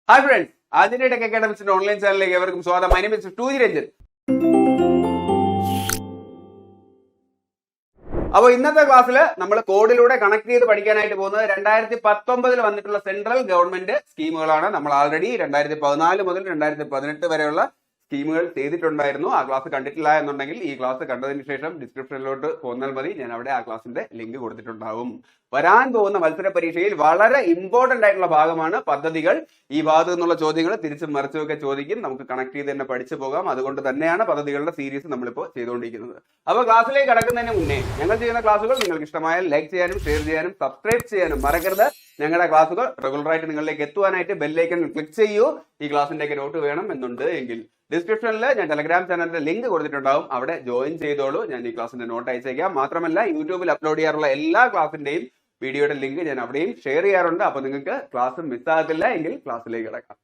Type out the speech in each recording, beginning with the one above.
Hi friends, ആദ്യ tech അക്കാഡമിക്സിന്റെ online ചാനലിലേക്ക് ഏവർക്കും സ്വാഗതം. മൈ നെയിം ഈസ് ടു ജി രഞ്ജൻ. അപ്പോൾ ഇന്നത്തെ ക്ലാസ്സിൽ നമ്മൾ കോഡിലൂടെ കണക്ട് ചെയ്ത് പഠിക്കാനായിട്ട് പോകുന്നത് 2019 വന്നിട്ടുള്ള സെൻട്രൽ ഗവൺമെന്റ് സ്കീമുകളാണ്. നമ്മൾ ആൾറെഡി 2014 മുതൽ 2018 വരെയുള്ള സ്കീമുകൾ ചെയ്തിട്ടുണ്ടായിരുന്നു. ആ ക്ലാസ് കണ്ടിട്ടില്ല എന്നുണ്ടെങ്കിൽ ഈ ക്ലാസ് കണ്ടതിന് ശേഷം ഡിസ്ക്രിപ്ഷനിലോട്ട് പോന്നാൽ മതി. ഞാൻ അവിടെ ആ ക്ലാസിന്റെ ലിങ്ക് കൊടുത്തിട്ടുണ്ടാവും. വരാൻ പോകുന്ന മത്സര പരീക്ഷയിൽ വളരെ ഇമ്പോർട്ടന്റ് ആയിട്ടുള്ള ഭാഗമാണ് പദ്ധതികൾ. ഈ ഭാഗത്തു നിന്നുള്ള ചോദ്യങ്ങൾ തിരിച്ചും മറിച്ചുമൊക്കെ ചോദിക്കും. നമുക്ക് കണക്ട് ചെയ്ത് തന്നെ പഠിച്ചു പോകാം. അതുകൊണ്ട് തന്നെയാണ് പദ്ധതികളുടെ സീരീസ് നമ്മളിപ്പോൾ ചെയ്തുകൊണ്ടിരിക്കുന്നത്. അപ്പോൾ ക്ലാസ്സിലേക്ക് കടക്കുന്നതിന് മുന്നേ ഞങ്ങൾ ചെയ്യുന്ന ക്ലാസ്സുകൾ നിങ്ങൾക്ക് ഇഷ്ടമായാൽ ലൈക്ക് ചെയ്യാനും ഷെയർ ചെയ്യാനും സബ്സ്ക്രൈബ് ചെയ്യാനും മറക്കരുത്. ഞങ്ങളുടെ ക്ലാസ്സുകൾ റെഗുലറായിട്ട് നിങ്ങളിലേക്ക് എത്തുവാനായിട്ട് ബെല്ലൈക്കൺ ക്ലിക്ക് ചെയ്യൂ. ഈ ക്ലാസ്സിന്റെ നോട്ട് വേണം എന്നുണ്ട് എങ്കിൽ ഡിസ്ക്രിപ്ഷനിൽ ഞാൻ ടെലഗ്രാം ചാനലിന്റെ ലിങ്ക് കൊടുത്തിട്ടുണ്ടാവും. അവിടെ ജോയിൻ ചെയ്തോളൂ. ഞാൻ ഈ ക്ലാസ്സിന്റെ നോട്ട് അയച്ചേക്കാം. മാത്രമല്ല യൂട്യൂബിൽ അപ്ലോഡ് ചെയ്യാറുള്ള എല്ലാ ക്ലാസ്സിന്റെയും വീഡിയോയുടെ ലിങ്ക് ഞാൻ അവിടെയും ഷെയർ ചെയ്യാറുണ്ട്. അപ്പൊ നിങ്ങൾക്ക് ക്ലാസ് മിസ്സാകത്തില്ല എങ്കിൽ ക്ലാസ്സിലേക്ക് കിടക്കാം.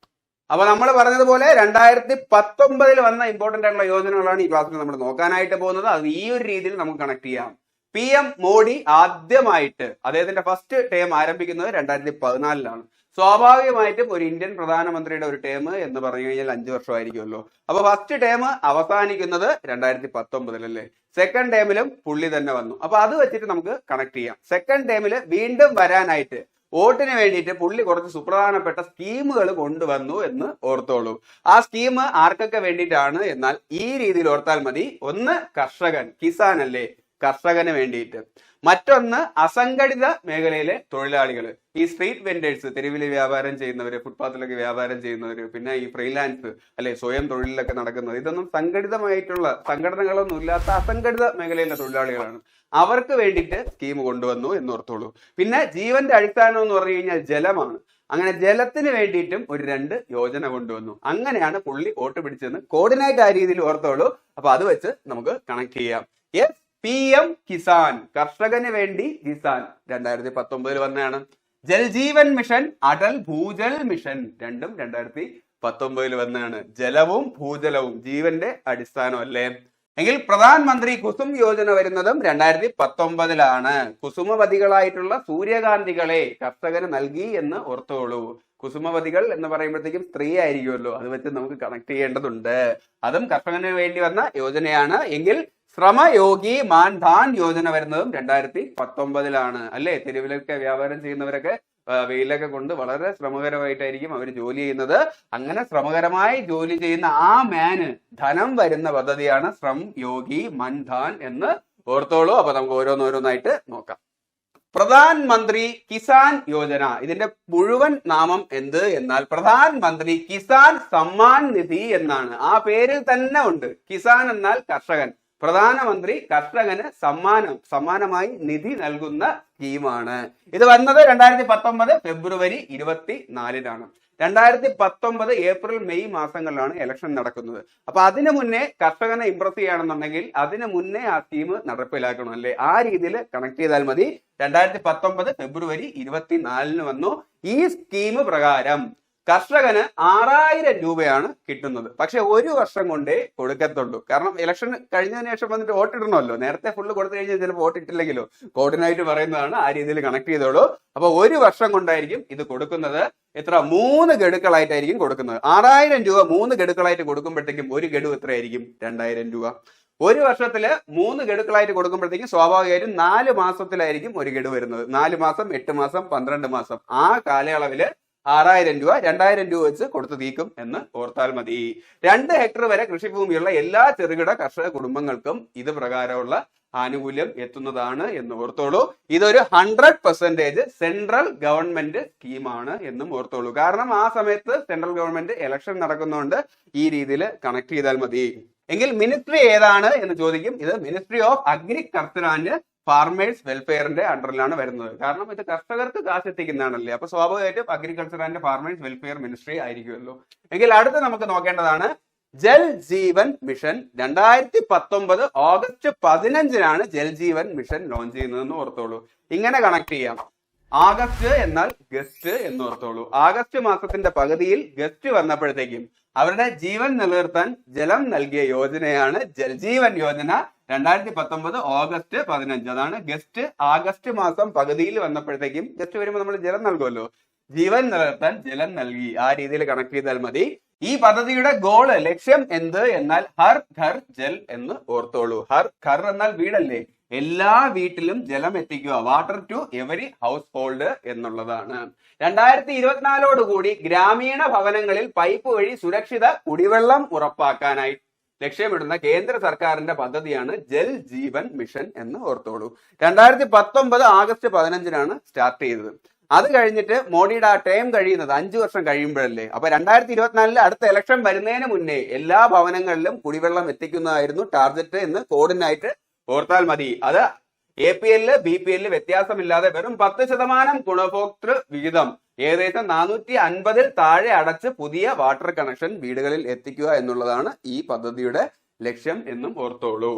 അപ്പൊ നമ്മൾ പറഞ്ഞതുപോലെ 2019 വന്ന ഇമ്പോർട്ടന്റ് ആയിട്ടുള്ള യോജനകളാണ് ഈ ക്ലാസ്സിൽ നമ്മൾ നോക്കാനായിട്ട് പോകുന്നത്. അത് ഈ ഒരു രീതിയിൽ നമുക്ക് കണക്ട് ചെയ്യാം. PM മോഡി ആദ്യമായിട്ട് അദ്ദേഹത്തിന്റെ ഫസ്റ്റ് ടേം ആരംഭിക്കുന്നത് 2014 സ്വാഭാവികമായിട്ടും ഒരു ഇന്ത്യൻ പ്രധാനമന്ത്രിയുടെ ഒരു ടേം എന്ന് പറഞ്ഞു കഴിഞ്ഞാൽ 5 വർഷമായിരിക്കുമല്ലോ. അപ്പൊ ഫസ്റ്റ് ടേം അവസാനിക്കുന്നത് 2019 അല്ലേ. സെക്കൻഡ് ടേമിലും പുള്ളി തന്നെ വന്നു. അപ്പൊ അത് വെച്ചിട്ട് നമുക്ക് കണക്ട് ചെയ്യാം. സെക്കൻഡ് ടേമിൽ വീണ്ടും വരാനായിട്ട് വോട്ടിന് വേണ്ടിയിട്ട് പുള്ളി കുറച്ച് സുപ്രധാനപ്പെട്ട സ്കീമുകൾ കൊണ്ടുവന്നു എന്ന് ഓർത്തോളൂ. ആ സ്കീം ആർക്കൊക്കെ വേണ്ടിയിട്ടാണ് എന്നാൽ ഈ രീതിയിൽ ഓർത്താൽ മതി. ഒന്ന് കർഷകൻ, കിസാൻ അല്ലേ, കർഷകന് വേണ്ടിയിട്ട്. മറ്റൊന്ന് അസംഘടിത മേഖലയിലെ തൊഴിലാളികൾ, ഈ സ്ട്രീറ്റ് വെൻഡേഴ്സ്, തെരുവിൽ വ്യാപാരം ചെയ്യുന്നവര്, ഫുട്പാത്തിലൊക്കെ വ്യാപാരം ചെയ്യുന്നവര്, പിന്നെ ഈ ഫ്രീലാൻസ് അല്ലെ, സ്വയം തൊഴിലിലൊക്കെ നടക്കുന്നത്. ഇതൊന്നും സംഘടിതമായിട്ടുള്ള സംഘടനകളൊന്നും ഇല്ലാത്ത അസംഘടിത മേഖലയിലെ തൊഴിലാളികളാണ്. അവർക്ക് വേണ്ടിയിട്ട് സ്കീം കൊണ്ടുവന്നു എന്നോർത്തോളൂ. പിന്നെ ജീവന്റെ അടിസ്ഥാനം എന്ന് പറഞ്ഞു കഴിഞ്ഞാൽ ജലമാണ്. അങ്ങനെ ജലത്തിന് വേണ്ടിയിട്ടും ഒരു 2 യോജന കൊണ്ടുവന്നു. അങ്ങനെയാണ് പുള്ളി വോട്ട് പിടിച്ചതെന്ന് കോർഡിനേറ്റ് ആ രീതിയിൽ ഓർത്തോളൂ. അപ്പൊ അത് വെച്ച് നമുക്ക് കണക്ട് ചെയ്യാം. യെസ്, PM കിസാൻ, കർഷകന് വേണ്ടി കിസാൻ 2019 വന്നതാണ്. ജൽജീവൻ മിഷൻ, അടൽ ഭൂജൽ മിഷൻ രണ്ടും 2019 വന്നതാണ്. ജലവും ഭൂജലവും ജീവന്റെ അടിസ്ഥാനം അല്ലേ. എങ്കിൽ പ്രധാനമന്ത്രി കുസും യോജന വരുന്നതും 2019 കുസുമവതികളായിട്ടുള്ള സൂര്യകാന്തികളെ കർഷകന് നൽകി എന്ന് ഓർത്തോളൂ. കുസുമവതികൾ എന്ന് പറയുമ്പോഴത്തേക്കും സ്ത്രീ ആയിരിക്കുമല്ലോ. അത് വെച്ച് നമുക്ക് കണക്ട് ചെയ്യേണ്ടതുണ്ട്. അതും കർഷകന് വേണ്ടി വന്ന യോജനയാണ്. എങ്കിൽ ശ്രമയോഗി മാൻധാൻ യോജന വരുന്നതും 2019 അല്ലെ. തെരുവിലൊക്കെ വ്യാപാരം ചെയ്യുന്നവരൊക്കെ വെയിലൊക്കെ കൊണ്ട് വളരെ ശ്രമകരമായിട്ടായിരിക്കും അവർ ജോലി ചെയ്യുന്നത്. അങ്ങനെ ശ്രമകരമായി ജോലി ചെയ്യുന്ന ആ മാന് ധനം വരുന്ന പദ്ധതിയാണ് ശ്രം യോഗി മൻധാൻ എന്ന് ഓർത്തോളൂ. അപ്പൊ നമുക്ക് ഓരോന്നോരോന്നായിട്ട് നോക്കാം. പ്രധാൻ മന്ത്രി കിസാൻ യോജന, ഇതിന്റെ മുഴുവൻ നാമം എന്ത് എന്നാൽ പ്രധാൻ മന്ത്രി കിസാൻ സമ്മാൻ നിധി എന്നാണ്. ആ പേരിൽ തന്നെ ഉണ്ട്. കിസാൻ എന്നാൽ കർഷകൻ, പ്രധാനമന്ത്രി കർഷകന് സമ്മാനമായി നിധി നൽകുന്ന സ്കീമാണ്. ഇത് വന്നത് 2019 ഫെബ്രുവരി 24 2019 ഏപ്രിൽ മെയ് മാസങ്ങളിലാണ് ഇലക്ഷൻ നടക്കുന്നത്. അപ്പൊ അതിനു മുന്നേ കർഷകനെ ഇംപ്രസ് ചെയ്യുകയാണെന്നുണ്ടെങ്കിൽ അതിനു മുന്നേ ആ സ്കീം നടപ്പിലാക്കണം അല്ലേ. ആ രീതിയിൽ കണക്ട് ചെയ്താൽ മതി. 2019 ഫെബ്രുവരി 24 വന്നു. ഈ സ്കീം പ്രകാരം കർഷകന് 6000 രൂപയാണ് കിട്ടുന്നത്. പക്ഷെ 1 വർഷം കൊണ്ടേ കൊടുക്കത്തുള്ളൂ. കാരണം ഇലക്ഷൻ കഴിഞ്ഞതിന് ശേഷം വന്നിട്ട് വോട്ടിടണമല്ലോ. നേരത്തെ ഫുള്ള് കൊടുത്തു കഴിഞ്ഞാൽ ചിലപ്പോൾ വോട്ടിട്ടില്ലെങ്കിലോ. കോർഡിനേറ്റ് പറയുന്നതാണ്, ആ രീതിയിൽ കണക്ട് ചെയ്തോളൂ. അപ്പൊ 1 വർഷം കൊണ്ടായിരിക്കും ഇത് കൊടുക്കുന്നത്. എത്ര? 3 ഗഡുക്കളായിട്ടായിരിക്കും കൊടുക്കുന്നത്. 6000 രൂപ 3 ഗഡുക്കളായിട്ട് കൊടുക്കുമ്പോഴത്തേക്കും ഒരു ഗഡു എത്രയായിരിക്കും? 2000 രൂപ. 1 വർഷത്തില് 3 ഗഡുക്കളായിട്ട് കൊടുക്കുമ്പോഴത്തേക്കും സ്വാഭാവികമായിട്ടും 4 മാസത്തിലായിരിക്കും ഒരു ഗഡു വരുന്നത്. 4 മാസം, 8 മാസം, 12 മാസം. ആ കാലയളവില് 6000 രൂപ 2000 രൂപ വെച്ച് കൊടുത്തു തീക്കും എന്ന് ഓർത്താൽ മതി. 2 ഹെക്ടർ വരെ കൃഷിഭൂമിയുള്ള എല്ലാ ചെറുകിട കർഷക കുടുംബങ്ങൾക്കും ഇത് പ്രകാരമുള്ള ആനുകൂല്യം എത്തുന്നതാണ് എന്ന് ഓർത്തോളൂ. ഇതൊരു 100% സെൻട്രൽ ഗവൺമെന്റ് സ്കീമാണ് എന്നും ഓർത്തോളൂ. കാരണം ആ സമയത്ത് സെൻട്രൽ ഗവൺമെന്റ് ഇലക്ഷൻ നടക്കുന്നതുകൊണ്ട് ഈ രീതിയിൽ കണക്ട് ചെയ്താൽ മതി. എങ്കിൽ മിനിസ്ട്രി ഏതാണ് എന്ന് ചോദിക്കും. ഇത് ministry of agriculture and farmers വെൽഫെയറിന്റെ അണ്ടറിലാണ് വരുന്നത്. കാരണം ഇത് കർഷകർക്ക് കാശ് എത്തിക്കുന്നതാണല്ലേ. അപ്പൊ സ്വാഭാവികമായിട്ടും agriculture and farmers welfare ministry ആയിരിക്കുമല്ലോ. എങ്കിൽ അടുത്ത് നമുക്ക് നോക്കേണ്ടതാണ് Jal Jeevan mission. 2019 August 15 Jal Jeevan mission launch ചെയ്യുന്നതെന്ന് ഓർത്തോളൂ. ഇങ്ങനെ കണക്ട് ചെയ്യാം. ആഗസ്റ്റ് എന്നാൽ ഗസ്റ്റ് എന്ന് ഓർത്തോളൂ. ആഗസ്റ്റ് മാസത്തിന്റെ പകുതിയിൽ ഗസ്റ്റ് വന്നപ്പോഴത്തേക്കും അവരുടെ ജീവൻ നിലനിർത്താൻ ജലം നൽകിയ യോജനയാണ് ജൽജീവൻ യോജന. 2019 ഓഗസ്റ്റ് 15 അതാണ് ഗസ്റ്റ്. ആഗസ്റ്റ് മാസം പകുതിയിൽ വന്നപ്പോഴത്തേക്കും ഗസ്റ്റ് വരുമ്പോൾ നമ്മൾ ജലം നൽകുമല്ലോ. ജീവൻ നിലനിർത്താൻ ജലം നൽകി. ആ രീതിയിൽ കണക്ട് ചെയ്താൽ മതി. ഈ പദ്ധതിയുടെ ഗോള്, ലക്ഷ്യം എന്ത് എന്നാൽ ഹർ ഘർ ജൽ എന്ന് ഓർത്തോളൂ. ഘർ എന്നാൽ വീടല്ലേ, എല്ലാ വീട്ടിലും ജലം എത്തിക്കുക, water to every household എന്നുള്ളതാണ്. 2024 ഗ്രാമീണ ഭവനങ്ങളിൽ പൈപ്പ് വഴി സുരക്ഷിത കുടിവെള്ളം ഉറപ്പാക്കാനായി ലക്ഷ്യമിടുന്ന കേന്ദ്ര സർക്കാരിന്റെ പദ്ധതിയാണ് ജൽ ജീവൻ മിഷൻ എന്ന് ഓർത്തോളൂ. 2019 ആഗസ്റ്റ് 15 സ്റ്റാർട്ട് ചെയ്തത്. അത് കഴിഞ്ഞിട്ട് മോഡിയുടെ ആ ടൈം കഴിയുന്നത് 5 വർഷം കഴിയുമ്പോഴല്ലേ. അപ്പൊ 2024 അടുത്ത ഇലക്ഷൻ വരുന്നതിന് മുന്നേ എല്ലാ ഭവനങ്ങളിലും കുടിവെള്ളം എത്തിക്കുന്നതായിരുന്നു ടാർഗറ്റ് എന്ന് കോഡിനായിട്ട് ഓർത്താൽ മതി. അത് APL BPL വ്യത്യാസമില്ലാതെ വെറും 10% ഗുണഭോക്തൃ വിഹിതം ഏകദേശം 450 താഴെ അടച്ച് പുതിയ വാട്ടർ കണക്ഷൻ വീടുകളിൽ എത്തിക്കുക എന്നുള്ളതാണ് ഈ പദ്ധതിയുടെ ലക്ഷ്യം എന്നും ഓർത്തോളൂ.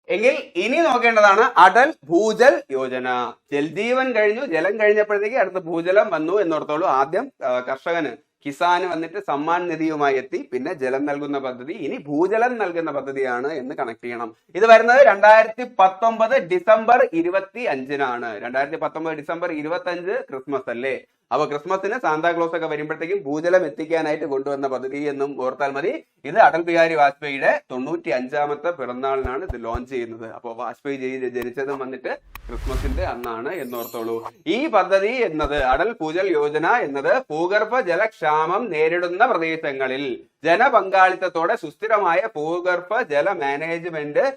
എങ്കിൽ ഇനി നോക്കേണ്ടതാണ് അടൽ ഭൂജൽ യോജന. ജൽജീവൻ കഴിഞ്ഞു, ജലം കഴിഞ്ഞപ്പോഴത്തേക്ക് അടുത്ത് ഭൂജലം വന്നു എന്നോർത്തോളൂ. ആദ്യം കർഷകന് കിസാന് വന്നിട്ട് സമ്മാൻ നിധിയുമായി എത്തി, പിന്നെ ജലം നൽകുന്ന പദ്ധതി, ഇനി ഭൂജലം നൽകുന്ന പദ്ധതിയാണ് എന്ന് കണക്ട് ചെയ്യണം. ഇത് വരുന്നത് 2019 ഡിസംബർ 25 2019 ഡിസംബർ 25 ക്രിസ്മസ് അല്ലേ. അപ്പൊ ക്രിസ്മസിന് സാന്താക്ലോസ് ഒക്കെ വരുമ്പോഴത്തേക്കും ഭൂജലം എത്തിക്കാനായിട്ട് കൊണ്ടുവന്ന പദ്ധതി എന്നും ഓർത്താൽ മതി. ഇത് അടൽ ബിഹാരി വാജ്പേയിയുടെ 95ാമത്തെ പിറന്നാളിനാണ് ഇത് ലോഞ്ച് ചെയ്യുന്നത്. അപ്പോൾ വാജ്പേയി ജനിച്ചതും വന്നിട്ട് ക്രിസ്മസിന്റെ അന്നാണ് എന്നോർത്തോളൂ. ഈ പദ്ധതി എന്നത് അടൽ ഭൂജൽ യോജന എന്നത് ഭൂഗർഭ ജലക്ഷാമം നേരിടുന്ന പ്രദേശങ്ങളിൽ ജനപങ്കാളിത്തത്തോടെ സുസ്ഥിരമായ ഭൂഗർഭ ജല മാനേജ്മെന്റ്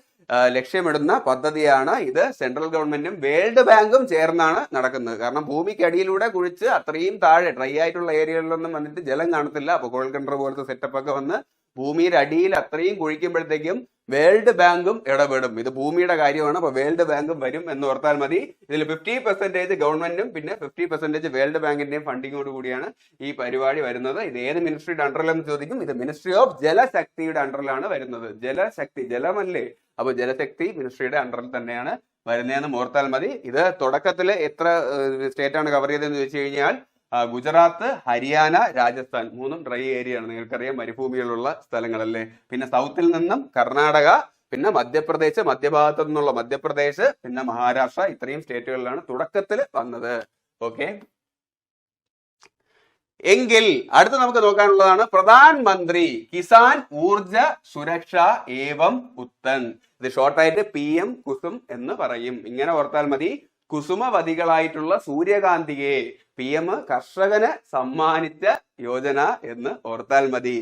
ലക്ഷ്യമിടുന്ന പദ്ധതിയാണ്. ഇത് സെൻട്രൽ ഗവൺമെന്റും വേൾഡ് ബാങ്കും ചേർന്നാണ് നടക്കുന്നത്. കാരണം ഭൂമിക്കടിയിലൂടെ കുഴിച്ച് അത്രയും താഴെ ഡ്രൈ ആയിട്ടുള്ള ഏരിയകളിലൊന്നും വന്നിട്ട് ജലം കാണത്തില്ല. അപ്പൊ കോൾക്കണ്ടർ പോലത്തെ സെറ്റപ്പ് ഒക്കെ വന്ന് ഭൂമിയുടെ അടിയിൽ അത്രയും കുഴിക്കുമ്പോഴത്തേക്കും വേൾഡ് ബാങ്കും ഇടപെടും. ഇത് ഭൂമിയുടെ കാര്യമാണ്. അപ്പൊ വേൾഡ് ബാങ്കും വരും എന്ന് ഓർത്താൽ മതി. ഇതിൽ 50% ഗവൺമെന്റും പിന്നെ 50% വേൾഡ് ബാങ്കിന്റെയും ഫണ്ടിങ്ങോട് കൂടിയാണ് ഈ പരിപാടി വരുന്നത്. ഇത് ഏത് മിനിസ്ട്രിയുടെ അണ്ടറിലെന്ന് ചോദിക്കും. ഇത് മിനിസ്ട്രി ഓഫ് ജലശക്തിയുടെ അണ്ടറിലാണ് വരുന്നത്. ജലശക്തി ജലമല്ലേ, അപ്പൊ ജലശക്തി മിനിസ്ട്രിയുടെ അണ്ടറിൽ തന്നെയാണ് വരുന്നതെന്ന് ഓർത്താൽ മതി. ഇത് തുടക്കത്തിൽ എത്ര സ്റ്റേറ്റ് ആണ് കവർ ചെയ്തതെന്ന് ചോദിച്ചു കഴിഞ്ഞാൽ ഗുജറാത്ത്, ഹരിയാന, രാജസ്ഥാൻ മൂന്നും ഡ്രൈ ഏരിയ ആണ്. നിങ്ങൾക്കറിയാം, മരുഭൂമികളുള്ള സ്ഥലങ്ങളല്ലേ. പിന്നെ സൗത്തിൽ നിന്നും കർണാടക, പിന്നെ മധ്യപ്രദേശ്, മധ്യഭാഗത്തു നിന്നുള്ള മധ്യപ്രദേശ്, പിന്നെ മഹാരാഷ്ട്ര, ഇത്രയും സ്റ്റേറ്റുകളിലാണ് തുടക്കത്തിൽ വന്നത്. ഓക്കെ, എങ്കിൽ അടുത്ത് നമുക്ക് നോക്കാനുള്ളതാണ് പ്രധാനമന്ത്രി കിസാൻ ഊർജ സുരക്ഷ ഏവം ഉത്തൻ. ഇത് ഷോർട്ടായിട്ട് PM കുസും എന്ന് പറയും. ഇങ്ങനെ ഓർത്താൽ മതി. കുസുമവതികളായിട്ടുള്ള സൂര്യകാന്തിയെ PM കർഷകന് സമ്മാനിച്ച യോജന എന്ന് ഓർത്താൽ മതി.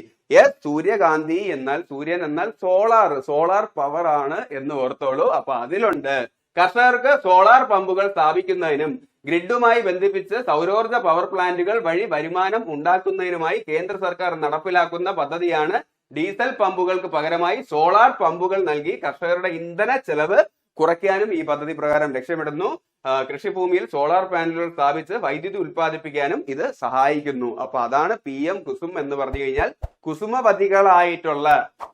സൂര്യകാന്തി എന്നാൽ സൂര്യൻ എന്നാൽ സോളാർ പവർ ആണ് എന്ന് ഓർത്തോളൂ. അപ്പൊ അതിലുണ്ട് കർഷകർക്ക് സോളാർ പമ്പുകൾ സ്ഥാപിക്കുന്നതിനും ഗ്രിഡുമായി ബന്ധിപ്പിച്ച് സൗരോർജ പവർ പ്ലാന്റുകൾ വഴി വരുമാനം ഉണ്ടാക്കുന്നതിനുമായി കേന്ദ്ര സർക്കാർ നടപ്പിലാക്കുന്ന പദ്ധതിയാണ് ഡീസൽ പമ്പുകൾക്ക് പകരമായി സോളാർ പമ്പുകൾ നൽകി കർഷകരുടെ ഇന്ധന ചെലവ് കുറയ്ക്കാനും ഈ പദ്ധതി പ്രകാരം ലക്ഷ്യമിടുന്നു. കൃഷിഭൂമിയിൽ സോളാർ പാനലുകൾ സ്ഥാപിച്ച് വൈദ്യുതി ഉൽപ്പാദിപ്പിക്കാനും ഇത് സഹായിക്കുന്നു. അപ്പൊ അതാണ് PM കുസും എന്ന് പറഞ്ഞു കഴിഞ്ഞാൽ കുസുമവതികളായിട്ടുള്ള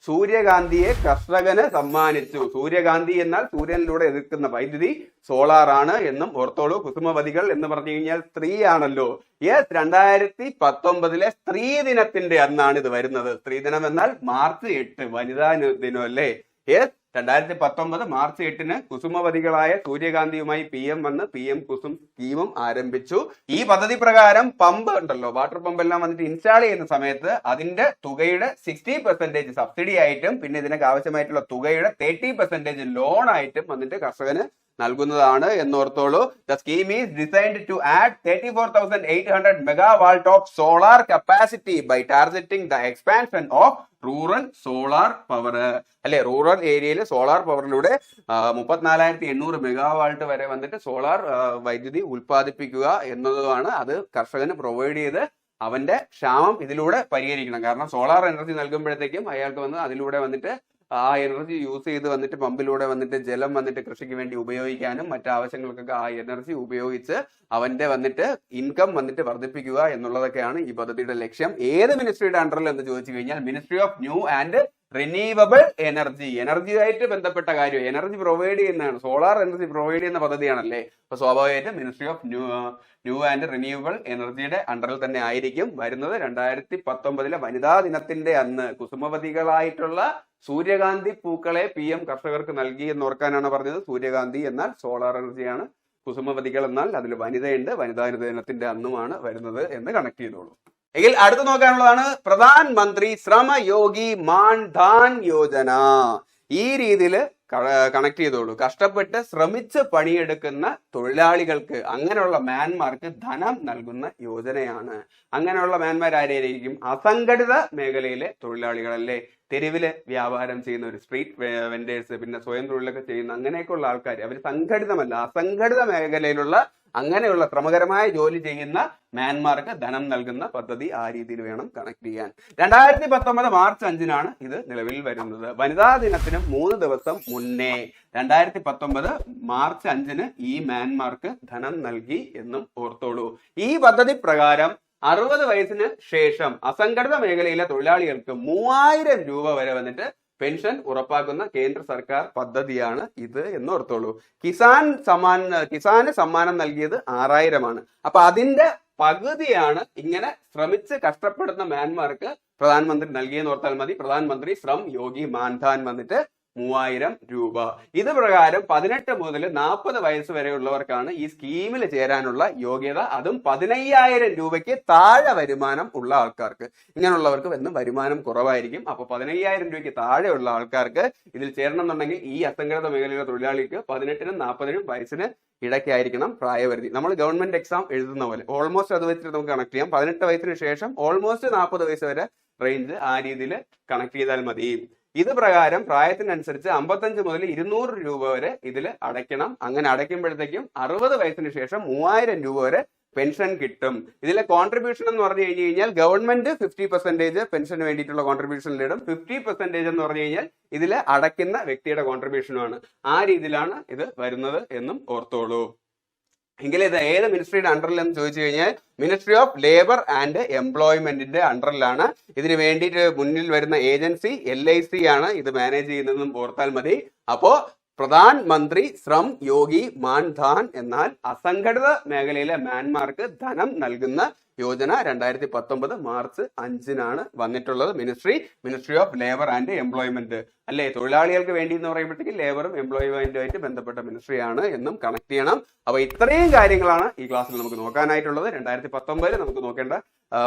സൂര്യകാന്തിയെ കർഷകന് സമ്മാനിച്ചു. സൂര്യകാന്തി എന്നാൽ സൂര്യനിലൂടെ എതിർക്കുന്ന വൈദ്യുതി സോളാർ ആണ് എന്നും ഓർത്തോളൂ. കുസുമവതികൾ എന്ന് പറഞ്ഞു കഴിഞ്ഞാൽ സ്ത്രീ ആണല്ലോ. 2019 സ്ത്രീ ദിനത്തിന്റെ അന്നാണ് ഇത് വരുന്നത്. സ്ത്രീ ദിനം എന്നാൽ മാർച്ച് 8 വനിതാ ദിനം അല്ലേ. 2019 മാർച്ച് 8 കുസുമവതികളായ സൂര്യകാന്തിയുമായി PM വന്ന് PM കുസും സ്കീമും ആരംഭിച്ചു. ഈ പദ്ധതി പ്രകാരം പമ്പ് ഉണ്ടല്ലോ, വാട്ടർ പമ്പ് എല്ലാം വന്നിട്ട് ഇൻസ്റ്റാൾ ചെയ്യുന്ന സമയത്ത് അതിന്റെ തുകയുടെ 60% സബ്സിഡി ആയിട്ടും പിന്നെ ഇതിനൊക്കെ ആവശ്യമായിട്ടുള്ള തുകയുടെ 30% ലോൺ ആയിട്ടും വന്നിട്ട് കർഷകന് നൽകുന്നതാണ് എന്നോർത്തോളൂ. The scheme is designed to add 34,800 megawatt of solar capacity by targeting the expansion of rural solar power അല്ലെ. റൂറൽ ഏരിയയിൽ സോളാർ പവറിലൂടെ 34,800 മെഗാവാട്ട് വരെ വന്നിട്ട് സോളാർ വൈദ്യുതി ഉൽപ്പാദിപ്പിക്കുക എന്നതുമാണ്. അത് കർഷകന് പ്രൊവൈഡ് ചെയ്ത് അവന്റെ ക്ഷാമം ഇതിലൂടെ പരിഹരിക്കണം. കാരണം സോളാർ എനർജി നൽകുമ്പോഴത്തേക്കും അയാൾക്ക് വന്ന് അതിലൂടെ വന്നിട്ട് ആ എനർജി യൂസ് ചെയ്ത് വന്നിട്ട് പമ്പിലൂടെ വന്നിട്ട് ജലം വന്നിട്ട് കൃഷിക്ക് വേണ്ടി ഉപയോഗിക്കാനും മറ്റാവശ്യങ്ങൾക്കൊക്കെ ആ എനർജി ഉപയോഗിച്ച് അവന്റെ വന്നിട്ട് ഇൻകം വന്നിട്ട് വർദ്ധിപ്പിക്കുക എന്നുള്ളതൊക്കെയാണ് ഈ പദ്ധതിയുടെ ലക്ഷ്യം. ഏത് മിനിസ്ട്രിയുടെ അണ്ടറിൽ എന്ന് ചോദിച്ചു കഴിഞ്ഞാൽ ministry of new and renewable energy. എനർജിയായിട്ട് ബന്ധപ്പെട്ട കാര്യം, എനർജി പ്രൊവൈഡ് ചെയ്യുന്നതാണ്, സോളാർ എനർജി പ്രൊവൈഡ് ചെയ്യുന്ന പദ്ധതിയാണല്ലേ. അപ്പൊ സ്വാഭാവികമായിട്ടും ministry of new and renewable എനർജിയുടെ അണ്ടറിൽ തന്നെ ആയിരിക്കും വരുന്നത്. 2019 വനിതാ ദിനത്തിന്റെ അന്ന് കുസുമവതികളായിട്ടുള്ള സൂര്യകാന്തി പൂക്കളെ PM കർഷകർക്ക് നൽകി എന്ന് ഓർക്കാനാണ് പറഞ്ഞത്. സൂര്യകാന്തി എന്നാൽ സോളാർ എനർജിയാണ്. കുസുമവതികൾ എന്നാൽ അതിൽ വനിതയുണ്ട്, വനിതാ ദിനത്തിന്റെ അന്നുമാണ് വരുന്നത് എന്ന് കണക്ട് ചെയ്തോളൂ. എങ്കിൽ അടുത്ത് നോക്കാനുള്ളതാണ് പ്രധാൻമന്ത്രി ശ്രമയോഗി മാൻധാൻ യോജന. ഈ രീതിയിൽ കണക്ട് ചെയ്തോളൂ. കഷ്ടപ്പെട്ട് ശ്രമിച്ച് പണിയെടുക്കുന്ന തൊഴിലാളികൾക്ക്, അങ്ങനെയുള്ള മാൻമാർക്ക് ധനം നൽകുന്ന യോജനയാണ്. അങ്ങനെയുള്ള മാൻമാർ ആരെയായിരിക്കും? അസംഘടിത മേഖലയിലെ തൊഴിലാളികളല്ലേ, തെരുവില് വ്യാപാരം ചെയ്യുന്ന ഒരു സ്ട്രീറ്റ് വെൻഡേഴ്സ്, പിന്നെ സ്വയം തൊഴിലൊക്കെ ചെയ്യുന്ന അങ്ങനെയൊക്കെയുള്ള ആൾക്കാർ. അവർ സംഘടിതമല്ല, അസംഘടിത മേഖലയിലുള്ള അങ്ങനെയുള്ള ശ്രമകരമായ ജോലി ചെയ്യുന്ന മാൻമാർക്ക് ധനം നൽകുന്ന പദ്ധതി ആ രീതിയിൽ വേണം കണക്ട് ചെയ്യാൻ. 2019 മാർച്ച് 5-നാണ് ഇത് നിലവിൽ വരുന്നത്. വനിതാ ദിനത്തിന് 3 ദിവസം മുന്നേ 2019 മാർച്ച് 5-ന് ഈ മാൻമാർക്ക് ധനം നൽകി എന്നും ഓർത്തോളൂ. ഈ പദ്ധതി പ്രകാരം 60 വയസ്സിന് ശേഷം അസംഘടിത മേഖലയിലെ തൊഴിലാളികൾക്ക് 3000 രൂപ വരെ വന്നിട്ട് പെൻഷൻ ഉറപ്പാക്കുന്ന കേന്ദ്ര സർക്കാർ പദ്ധതിയാണ് ഇത് എന്ന് ഓർത്തോളൂ. കിസാന് സമ്മാനം നൽകിയത് 6000-ആണ്. അപ്പൊ അതിന്റെ പകുതിയാണ് ഇങ്ങനെ ശ്രമിച്ച് കഷ്ടപ്പെടുന്ന മാൻമാർക്ക് പ്രധാനമന്ത്രി നൽകിയെന്ന് ഓർത്താൽ മതി. പ്രധാനമന്ത്രി ശ്രം യോഗി മാൻധാൻ വന്നിട്ട് 3000 രൂപ. ഇത് പ്രകാരം 18 മുതൽ 40 വയസ്സ് വരെയുള്ളവർക്കാണ് ഈ സ്കീമിൽ ചേരാനുള്ള യോഗ്യത. അതും 15000 രൂപയ്ക്ക് താഴെ വരുമാനം ഉള്ള ആൾക്കാർക്ക്. ഇങ്ങനെയുള്ളവർക്ക് എന്നും വരുമാനം കുറവായിരിക്കും. അപ്പൊ 15000 രൂപയ്ക്ക് താഴെയുള്ള ആൾക്കാർക്ക് ഇതിൽ ചേരണം എന്നുണ്ടെങ്കിൽ ഈ അസംഘടിത മേഖലയിലെ തൊഴിലാളിക്ക് 18-നും 40-നും വയസ്സിന് ഇടയ്ക്കായിരിക്കണം പ്രായപരിധി. നമ്മൾ ഗവൺമെന്റ് എക്സാം എഴുതുന്ന പോലെ ഓൾമോസ്റ്റ് അത് വെച്ചിട്ട് നമുക്ക് കണക്ട് ചെയ്യാം. 18 വയസ്സിന് ശേഷം ഓൾമോസ്റ്റ് 40 വയസ്സ് വരെ റേഞ്ച് ആ രീതിയിൽ കണക്ട് ചെയ്താൽ മതി. ഇത് പ്രകാരം പ്രായത്തിനനുസരിച്ച് 55 മുതൽ 200 രൂപ വരെ ഇതിൽ അടയ്ക്കണം. അങ്ങനെ അടയ്ക്കുമ്പോഴത്തേക്കും 60 വയസ്സിന് ശേഷം 3000 രൂപ വരെ പെൻഷൻ കിട്ടും. ഇതിലെ കോൺട്രിബ്യൂഷൻ എന്ന് പറഞ്ഞു കഴിഞ്ഞാൽ ഗവൺമെന്റ് 50% പെൻഷന് വേണ്ടിയിട്ടുള്ള കോൺട്രിബ്യൂഷനിലിടും. 50% എന്ന് പറഞ്ഞു കഴിഞ്ഞാൽ ഇതിൽ അടയ്ക്കുന്ന വ്യക്തിയുടെ കോൺട്രിബ്യൂഷനുമാണ്. ആ രീതിയിലാണ് ഇത് വരുന്നത് എന്നും ഓർത്തോളൂ. എങ്കിൽ ഇത് ഏത് മിനിസ്ട്രിയുടെ അണ്ടറിൽ എന്ന് ചോദിച്ചു കഴിഞ്ഞാൽ മിനിസ്ട്രി ഓഫ് ലേബർ ആൻഡ് എംപ്ലോയ്മെന്റിന്റെ അണ്ടറിലാണ്. ഇതിന് വേണ്ടിയിട്ട് മുന്നിൽ വരുന്ന ഏജൻസി LIC ആണ് ഇത് മാനേജ് ചെയ്യുന്നതെന്നും ഓർത്താൽ മതി. അപ്പോ പ്രധാൻമന്ത്രി ശ്രം യോഗി മാൻധാൻ എന്നാൽ അസംഘടിത മേഖലയിലെ മാൻമാർക്ക് ധനം നൽകുന്ന യോജന 2019 മാർച്ച് 5-നാണ് വന്നിട്ടുള്ളത്. Ministry of labour and employment അല്ലെ, തൊഴിലാളികൾക്ക് വേണ്ടി എന്ന് പറയുമ്പോഴത്തേക്ക് ലേബറും എംപ്ലോയ്മെന്റുമായിട്ട് ബന്ധപ്പെട്ട മിനിസ്ട്രിയാണ് എന്നും കണക്ട് ചെയ്യണം. അപ്പൊ ഇത്രയും കാര്യങ്ങളാണ് ഈ ക്ലാസ്സിൽ നമുക്ക് നോക്കാനായിട്ടുള്ളത്. 2019 നമുക്ക് നോക്കേണ്ട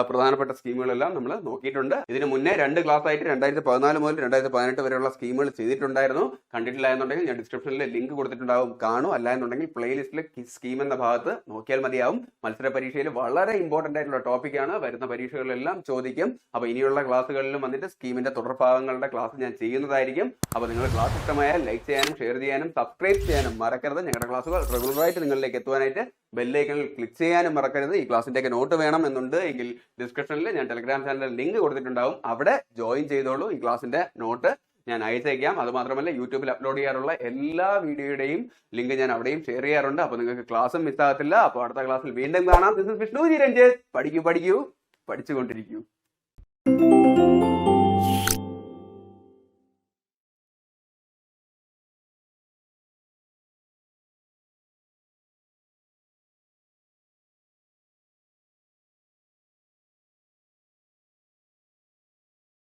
പ്രധാനപ്പെട്ട സ്കീമുകളെല്ലാം നമ്മൾ നോക്കിയിട്ടുണ്ട്. ഇതിന് മുന്നേ 2 ക്ലാസ് ആയിട്ട് 2014 മുതൽ 2018 വരെയുള്ള സ്കീമുകൾ ചെയ്തിട്ടുണ്ടായിരുന്നു. കണ്ടിട്ടില്ല എന്നുണ്ടെങ്കിൽ ഞാൻ ഡിസ്ക്രിപ്ഷനിൽ ലിങ്ക് കൊടുത്തിട്ടുണ്ടാവും, കാണും. അല്ല എന്നുണ്ടെങ്കിൽ പ്ലേലിസ്റ്റിൽ സ്കീം എന്ന ഭാഗത്ത് നോക്കിയാൽ മതിയാവും. മത്സര പരീക്ഷയിൽ വളരെ ഇമ്പോർട്ടന്റ് ആയിട്ടുള്ള ടോപ്പിക്കാണ്. വരുന്ന പരീക്ഷകളിലെല്ലാം ചോദിക്കും. അപ്പൊ ഇനിയുള്ള ക്ലാസ്സുകളിലും വന്നിട്ട് സ്കീമിന്റെ തുടർഭാഗങ്ങളുടെ ക്ലാസ് ഞാൻ ചെയ്യുന്നതായിരിക്കും. അപ്പൊ നിങ്ങൾ ക്ലാസ് ഇഷ്ടമായാൽ ലൈക്ക് ചെയ്യാനും ഷെയർ ചെയ്യാനും സബ്സ്ക്രൈബ് ചെയ്യാനും മറക്കരുത്. ഞങ്ങളുടെ ക്ലാസ്സുകൾ റെഗുലറായിട്ട് നിങ്ങളിലേക്ക് എത്തുവാനായിട്ട് ബെല്ലൈക്കണിൽ ക്ലിക്ക് ചെയ്യാനും മറക്കരുത്. ഈ ക്ലാസ്സിന്റെയൊക്കെ നോട്ട് വേണമെന്നുണ്ട് എങ്കിൽ ഡിസ്ക്രിപ്ഷനിൽ ഞാൻ ടെലിഗ്രാം ചാനലിൽ ലിങ്ക് കൊടുത്തിട്ടുണ്ടാവും, അവിടെ ജോയിൻ ചെയ്തോളൂ. ഈ ക്ലാസ്സിന്റെ നോട്ട് ഞാൻ അയച്ചേക്കാം. അത് മാത്രമല്ല യൂട്യൂബിൽ അപ്ലോഡ് ചെയ്യാറുള്ള എല്ലാ വീഡിയോയുടെയും ലിങ്ക് ഞാൻ അവിടെയും ഷെയർ ചെയ്യാറുണ്ട്. അപ്പൊ നിങ്ങൾക്ക് ക്ലാസ്സും മിസ്സാകത്തില്ല. അപ്പോൾ അടുത്ത ക്ലാസ്സിൽ വീണ്ടും കാണാം. This is Vishnu G Ranjith. പഠിക്കൂ പഠിച്ചുകൊണ്ടിരിക്കൂ.